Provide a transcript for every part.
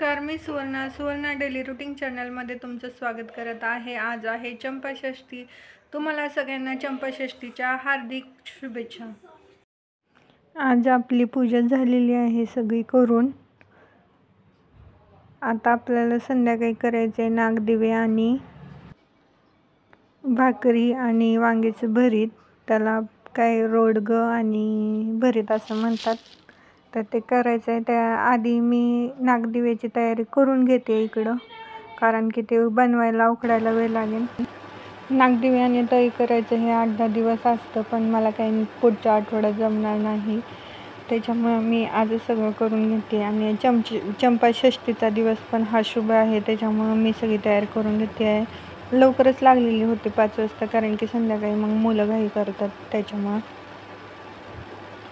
नमस्कार, मी Suvarna daily routine चॅनलमध्ये तुमचं स्वागत करत आहे. आज आहे चंपाषष्ठी. तुम्हाला सगळ्यांना चंपाषष्ठीच्या हार्दिक शुभेच्छा. आज आपली पूजा झालेली आहे सगळी करून. आता आपल्याला संध्याकाळी करायचे नागदिवे आणि भाकरी आणि वांग्याचं भरीत. त्याला काय रोडगं आणि भरीत असं म्हणतात. तर ते करायचं आहे. त्याआधी मी नागदिव्याची तयारी करून घेते इकडं, कारण की ते बनवायला उकडायला वेळ लागेल. नागदिवे आणि तळी करायचं हे 8-10 दिवस असतं, पण मला काही पुढच्या आठवड्यात जमणार नाही. त्याच्यामुळं मी आजच सगळं करून घेते. आणि चंपाषष्ठीचा दिवस पण हा शुभ आहे, त्याच्यामुळं मी सगळी तयारी करून घेते आहे. लवकरच लागलेली होती 5 वाजता, कारण की संध्याकाळी मग मुलं घाई करतात त्याच्यामुळं.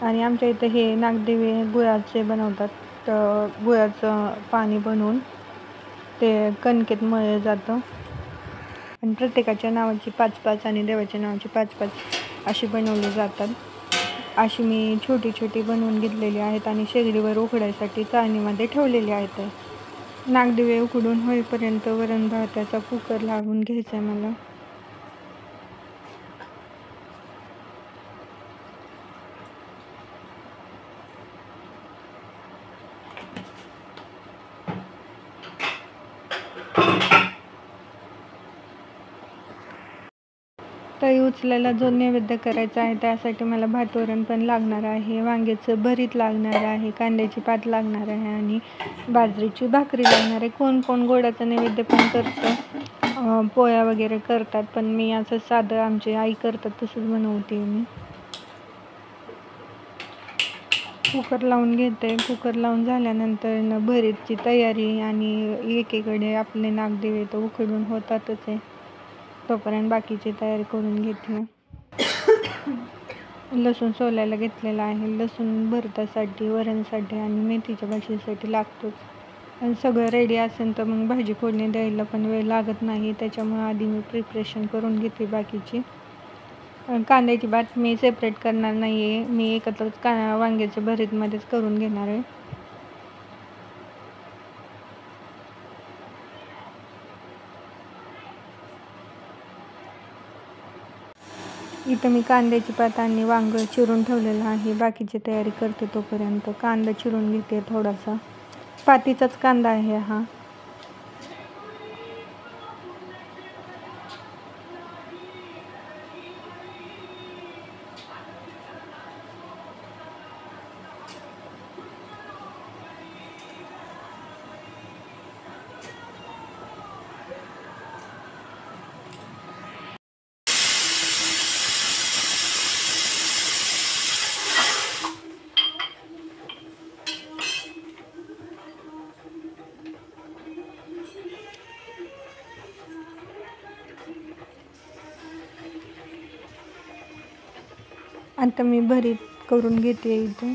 आणि आमच्या इथं हे नागदिवे गुळाचे बनवतात. तर गुळाचं पाणी बनवून ते कणकेत मळलं जातं आणि प्रत्येकाच्या नावाची 5-5 आणि देवाच्या नावाची 5-5 अशी बनवली जातात. अशी मी छोटी छोटी बनवून घेतलेली आहेत आणि शेगडीवर उकडायसाठी चाळणीमध्ये ठेवलेली आहेत. नागदिवे उकडून होईपर्यंत वरण भाताचा कुकर लावून घ्यायचा आहे मला. तळी उचलायला जो नैवेद्य करायचा आहे त्यासाठी मला भातवरण पण लागणार आहे, वांग्याचं भरीत लागणार आहे, कांद्याची पात लागणार आहे आणि बाजरीची भाकरी लागणार आहे. कोण कोण गोडाचं नैवेद्य पण करतं, पोळ्या वगैरे करतात, पण मी असं साधं आमची आई करतात तसंच बनवते मी. कुकर लावून घेते. कुकर लावून झाल्यानंतर भरीतची तयारी आणि एकीकडे आपले नागदिवे तर उकडून होतातच आहे, तोपर्यंत बाकीची तयारी करून घेते. लसूण सोलायला घेतलेला आहे. लसूण भरतासाठी, वरणसाठी आणि मेथीच्या भाजीसाठी लागतोच. आणि सगळं रेडी असेल तर मग भाजी फोडणी द्यायला पण वेळ लागत नाही, त्याच्यामुळे आधी मी प्रिपरेशन करून घेते बाकीची. कांद्याची भात मी सेपरेट करणार नाही आहे, मी एकत्रच वांग्याच्या भरीतमध्येच करून घेणार आहे. इथं मी कांद्याची पात आणि वांग चिरून ठेवलेलं आहे. बाकीची तयारी करते तोपर्यंत कांदा चिरून घेते थोडासा. पातीचाच कांदा आहे हा. आता मी भरीत करून घेते इथं.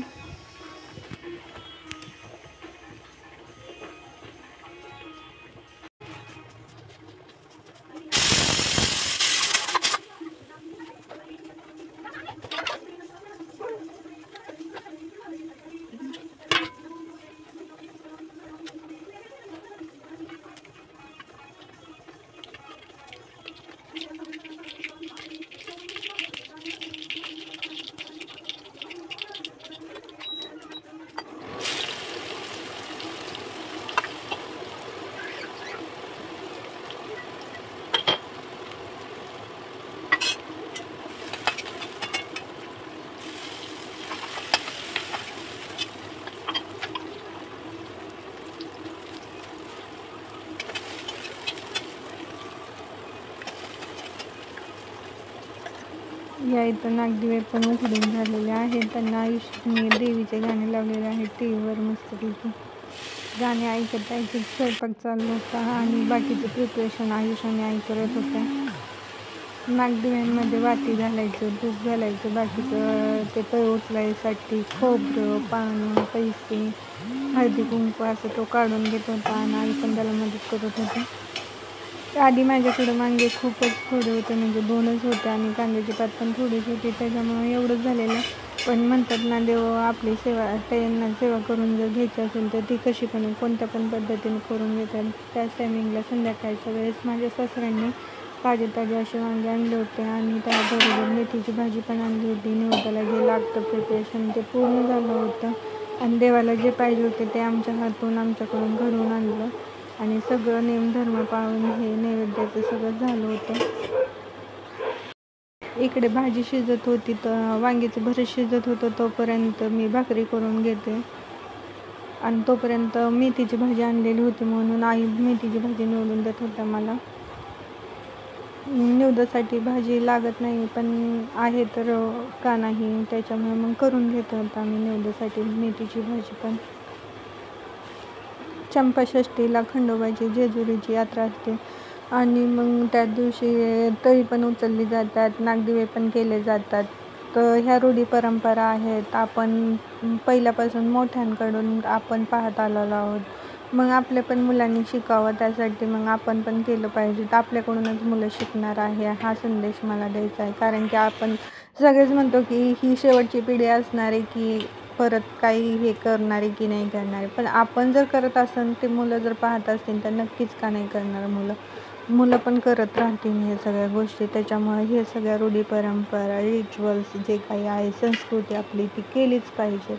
या इथं नागदिवे पण उघडून झालेले आहेत. त्यांना आयुष्याने देवीचे गाणे लावलेले आहेत टीव्हीवर मस्तपैकी. गाणे ऐकत ऐकत स्वयंपाक चालू होता आणि बाकीचं प्रिपरेशन आयुष्याने आई करत होत्या. नागदिव्यांमध्ये वाती घालायचं, तूप घालायचं, बाकीचं ते तळ उचलायसाठी खोबरं, पानं, पैसे, हळदी कुंकू असं तो काढून घेत होता आणि आई पण त्याला मदत करत होती. आधी माझ्याकडं वांगे खूपच थोडे होते, म्हणजे 2च होते आणि कांद्याची पात पण थोडीच होती, त्याच्यामुळे एवढंच झालेलं. पण म्हणतात ना, देव आपली सेवा, त्यांना सेवा करून जर घ्यायची असेल तर ती कशी पण कोणत्या पण पद्धतीने करून घेतात. त्याच टायमिंगला संध्याकाळच्या वेळेस माझ्या सासऱ्यांनी ताजे असे वांगे आणले होते आणि त्याबरोबर मेथीची भाजी पण आणली होती. निवेद्याला जे लागतं प्रिपरेशन ते पूर्ण झालं होतं आणि देवाला जे पाहिजे होते ते आमच्याकडून घडवून आणलं आणि सगळं नेमधर्म पाळून हे नैवेद्याचं सगळं झालं होतं. इकडे भाजी शिजत होती तर वांग्याचं भरीत शिजत होतं, तोपर्यंत मी भाकरी करून घेते. आणि तोपर्यंत मेथीची भाजी आणलेली होती म्हणून आई मेथीची भाजी निवडून देत होत्या मला. निवदासाठी भाजी लागत नाही पण आहे तर का नाही, त्याच्यामुळे मग करून घेत होता आम्ही निवदासाठी मेथीची भाजी. पण चंपाषष्ठीला खंडोबाची जेजुरीची यात्रा असते आणि मग त्या दिवशी तळी पण उचलली जातात, नागदिवे पण केले जातात. तर ह्या रूढी परंपरा आहेत, आपण पहिल्यापासून मोठ्यांकडून आपण पाहत आलेलो आहोत. मग आपल्या पण मुलांनी शिकावं, त्यासाठी मग आपण पण केलं पाहिजे. तर आपल्याकडूनच मुलं शिकणार आहे हा संदेश मला द्यायचा आहे. कारण की आपण सगळेच म्हणतो की ही शेवटची पिढी असणार आहे की परत काही हे करणारे की नाही करणारे, पण आपण जर करत असेल ते मुलं जर पाहत असतील तर नक्कीच का नाही करणार. मुलं पण करत राहतील हे सगळ्या गोष्टी. त्याच्यामुळे हे सगळ्या रूढी परंपरा, रिच्युअल्स जे काही आहे, संस्कृती आपली ती केलीच पाहिजे.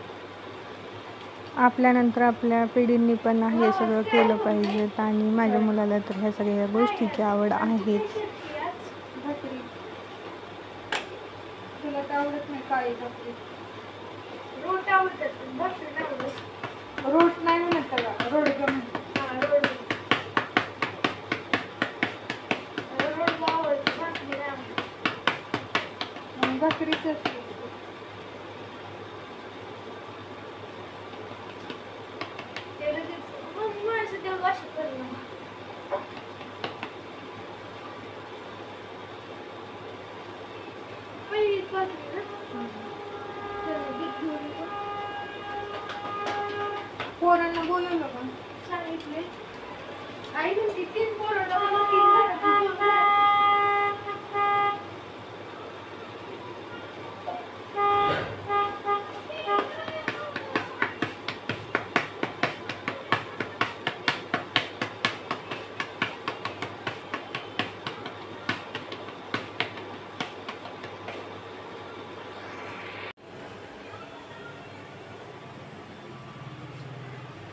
आपल्यानंतर आपल्या पिढींनी पण हे सगळं केलं पाहिजे. आणि माझ्या मुलाला तर ह्या सगळ्या गोष्टीची आवड आहेच. तुला तर आवडत नाही काळी भाकरी? रोट आवडतात, रोट नाही म्हणत त्याला, रोडगं म्हणतात. भाकरीच असते. पोरांना बोलवलं का? सांगितले आई म्हणते 3 पोरं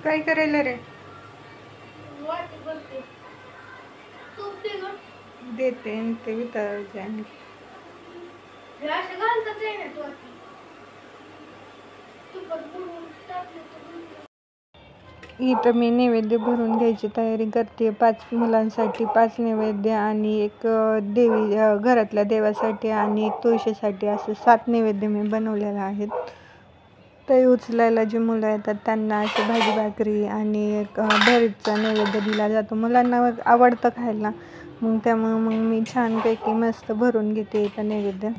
काय करायला रे? देते ते विचारायचे आणि इथं मी नैवेद्य भरून घ्यायची तयारी करते. 5 मुलांसाठी 5 नैवेद्य आणि एक देवी घरातल्या देवासाठी आणि एक तुळशीसाठी, असं 7 नैवेद्य मी बनवलेले आहेत. तळी उचलायला जी मुलं येतात त्यांना अशी भाजी भाकरी आणि एक भरीतचा नैवेद्य दिला जातो. मुलांना आवडतं खायला, मग त्यामुळे मग मी छानपैकी मस्त भरून घेते इथं नैवेद्य.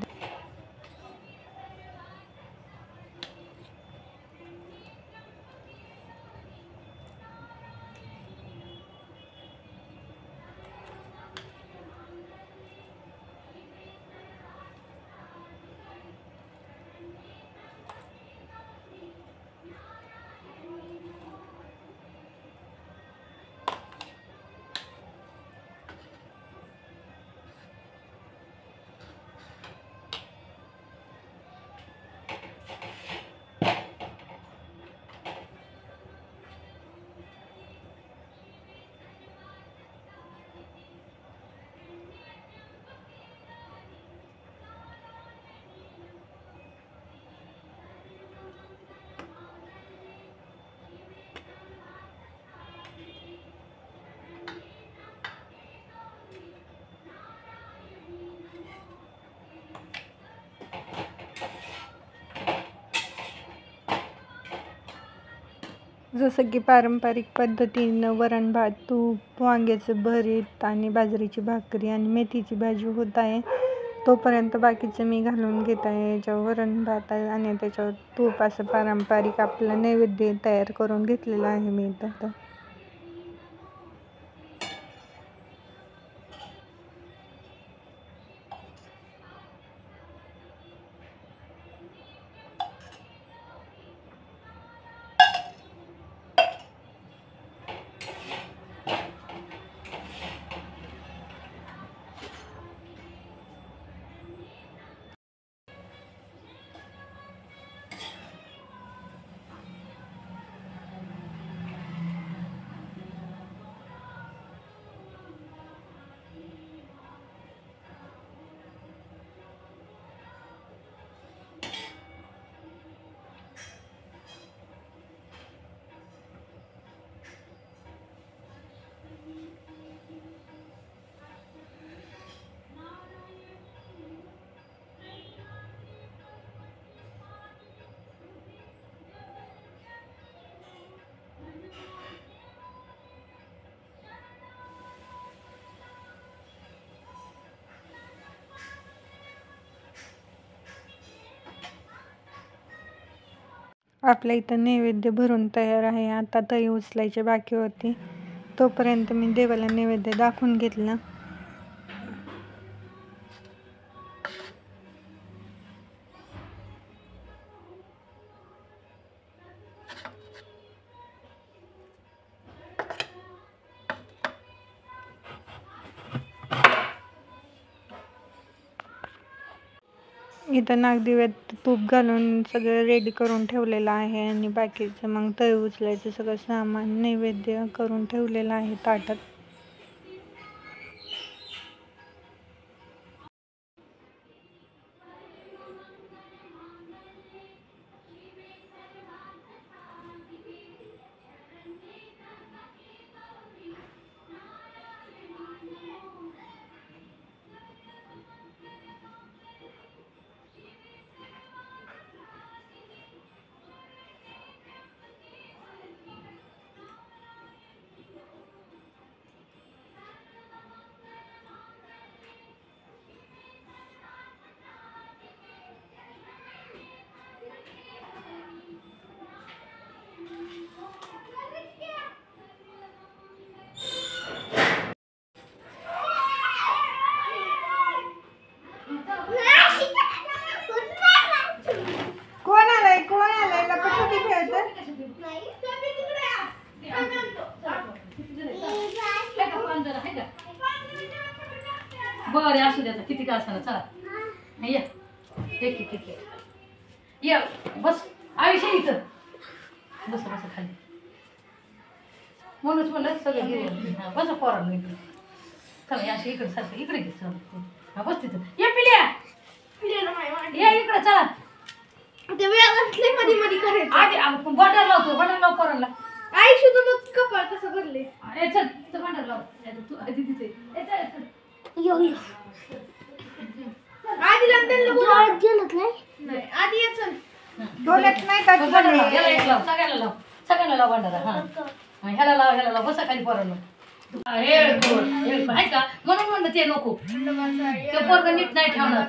जसं की पारंपरिक पद्धतीनं वरण भात, तूप, वांग्याचं भरीत आणि बाजरीची भाकरी आणि मेथीची भाजी होत आहे, तोपर्यंत बाकीचं मी घालून घेत आहे. याच्यावर वरण भात आहे आणि त्याच्यावर तूप, असं पारंपरिक आपलं नैवेद्य तयार करून घेतलेलं आहे मी इथं. आपल्या इथं नैवेद्य भरून तयार आहे. आता तई उचलायची बाकी होती, तोपर्यंत मी देवाला नैवेद्य दाखवून घेतला. इथं नागदिव्यात तूप घालून सगळं रेडी करून ठेवलेलं आहे आणि बाकीचं मग तळी उचलायचं सगळं सामान नैवेद्य करून ठेवलेलं आहे ताटात. कोण आलाय लपाछपी खेळतोय? बरं असू द्या किती का असणार. चला या ठीक आहे या बस आयुष्य इथं बस बस खाली म्हणूनच म्हणलं सगळं घेऊन बस पोरांना इकडे. चला अशी इकडे सारखं इकडे घे. हा बस तिथं या पिल्या या इकडे. चला आधी बंडर लावतो. बंडर लाव पोरांना. आयुष्य तू मग कपाळ कसं भरले चल बंडर लाव तू आधी तिथे आधी लंडनला बोलवलं गेलत नाही आधी याच डोळ्यात नाही का सगळ्यांना लाव बंडारा. हा ह्याला लाव बसा खाली पोरांना. आहे का म्हणून म्हणलं ते नको ते पोरग नीट नाही ठेवणार.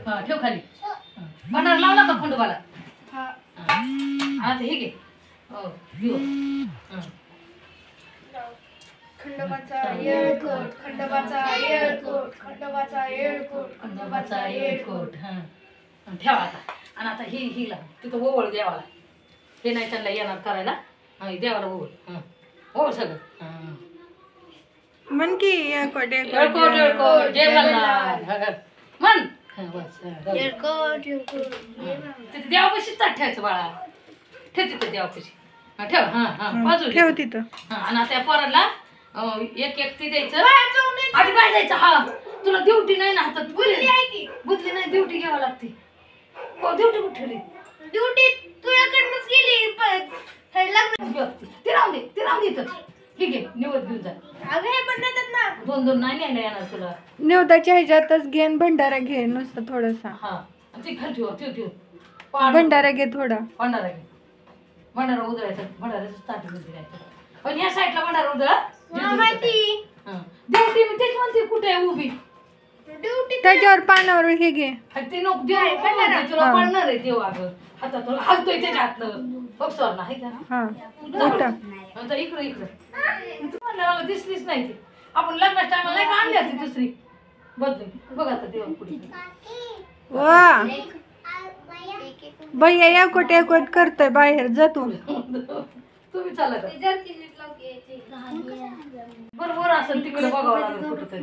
हा ठेव खाली. बंडारा लावला का खंडोबाला? आता हे घे. खंडोबाचा येळकोट खंडोबाचा येळकोट खंडोबाचा येळकोट खंडोबाचा येळकोट. हा ठेवा आता. आणि आता ही लाव तिथं ओवळ देवाला. हे नाही त्यांना येणार करायला. हा देवाला ओवळ. ओवळ सगळं म्हण की येळकोट येळकोट येळकोट जय मल्हार म्हण. येळकोट येळकोट तिथे देवापाशीच ताट ठेवायचं बाळा. ठेव तिथं देवापाशी. हा ठेव. हा बाजू ठेव तिथं. हा आणि आता त्या पोराला एक ती द्यायचं. आधी बाहेर जायचं. हा तुला ड्युटी नाही ना हातात. बुदली नाही ड्युटी घ्यावं लागते. हो ड्युटी कुठे ठेवली? ड्युटी तुझ्याकडनंच गेली ते राहून दे इथं. ठीक आहे निवड घेऊन जा. अगं हे पण नाही ना दोन नाही न्यायला येणार तुला. निवदाच्या ह्याच्यातच घेन भंडारा घे नुसतं थोडंसा. हा ते खाली ठेव भंडारा घे थोडा. भंडारा घे. भंडारा उधळायचा. भंडाऱ्याचं ताट उधळायचं. पण ह्या साईडला भंडारा उधळ माहिती. ड्युटी मी तेच म्हणते कुठे आहे उभी. ड्युटी त्याच्यावर पानावर हे घे. ते नको देव तुला पडणार आहे देव. अगं हातात हलतोय त्याच्या हातनं बघसवर नाही का. हा उठा. आता इकडे मला दिसलीच नाही ती. आपण लग्नाच्या टायमाला नाही का आणली असती दुसरी बदलून. बघ आता देव पुढे. वा भैया येळकोट करतोय बाहेर जा तू. तुम्ही चालला का? बरोबर असेल तिकडे बघावं लागेल कुठेतरी.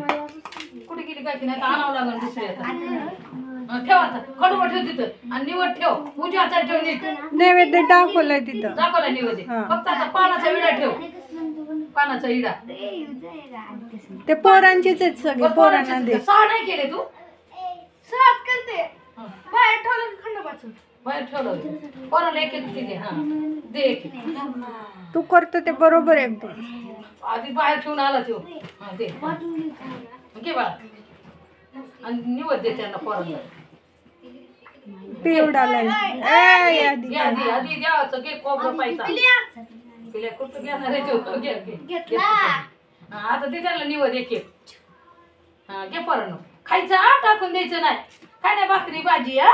कुठे गेली काय की नाही आणावं लागेल दुसरी. आता ठेव आता खडोबा ठेव तिथं आणि निवड ठेव. उजव्या हातात ठेव नीट. नैवेद्य दाखवलाय तिथं. दाखवला निवड. फक्त आता पानाचा विडा ठेव. पानाचा विडा. ते पोरांचेच आहेत सगळे. पोरांना दे. 6 नाही केले तू? सात करते बाहेर ठेवलं खंडोबाचं. बाहेर ठेवलं पोराला एक ठीक आहे. हा दे एक. तू करतो ते बरोबर एकदम. आधी बाहेर ठेवून आला तो. हा दे घे बाळा आणि निवड दे त्यांना पोरांना. पिवडाला आधी आधी द्यावाचं घे कोबरा पाहिजे. पिल्या कुठं घेणार आहे तो. घे आता दे त्यांना निवड एक. हा घे पोरांना. खायचं टाकून द्यायचं नाही. काय नाही भाकरी भाजी. हा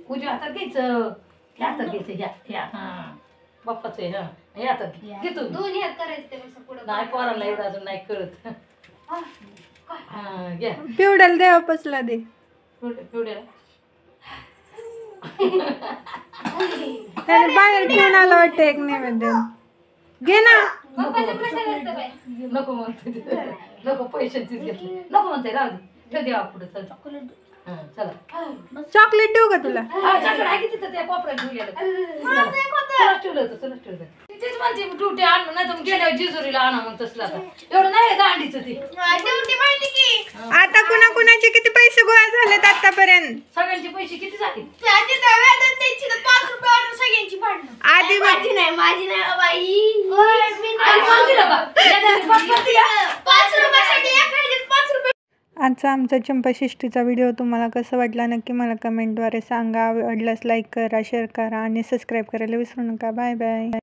उजव्या हातात घ्यायचं, ह्या हातात घ्यायचं, ह्या हा बाप्पाचं आहे, हा ह्या हातात घे तू. दोन्ही हात करायचे ते असं पुढं नाही पोराला एवढं अजून नाही कळत. हा घ्या पिवड्याला देवा पसला दे. पिवड्याला त्याने बाहेर घेऊन आला वाटतं एक नैवेद्य. घे ना. पप्पाच्या कशाला असतं बाई? नको म्हणते, नको पैशांचीच घेतली, नको म्हणते राहू दे, ठेव देवा पुढे चल. हा चला चॉकलेट देऊ का तुला? हा चाकड आहे की तिथं त्या कोपऱ्यात ठेवलेलं. तुलाच ठेवलं होतं, तुलाच ठेवलं होतं. तेच म्हणते ड्युटी आणून नाही तर गेल्यावर जेजुरीला आणा मग तसलं आता एवढं नाही दांडीचं ते. ड्युटी माहिती की आता कुणाकुणाचे किती पैसे गोळा झालेत आतापर्यंत? सगळ्यांचे पैसे किती झाले? त्याची तर वेतन द्यायची तर 5 रुपयावर सगळ्यांची भांडणं. आधी माझी नाही हो बाई. आणि कोण दिलं बा? याच्यात पाच दिल्या. 5 रुपयासाठी एका ह्याच्यात 5 रुपये. आजचा आमचा चंपाषष्ठीचा व्हिडिओ तुम्हाला कसा वाटला नक्की मला कमेंटद्वारे सांगा. आवडल्यास लाईक करा, शेअर करा आणि सबस्क्राईब करायला विसरू नका. Bye bye.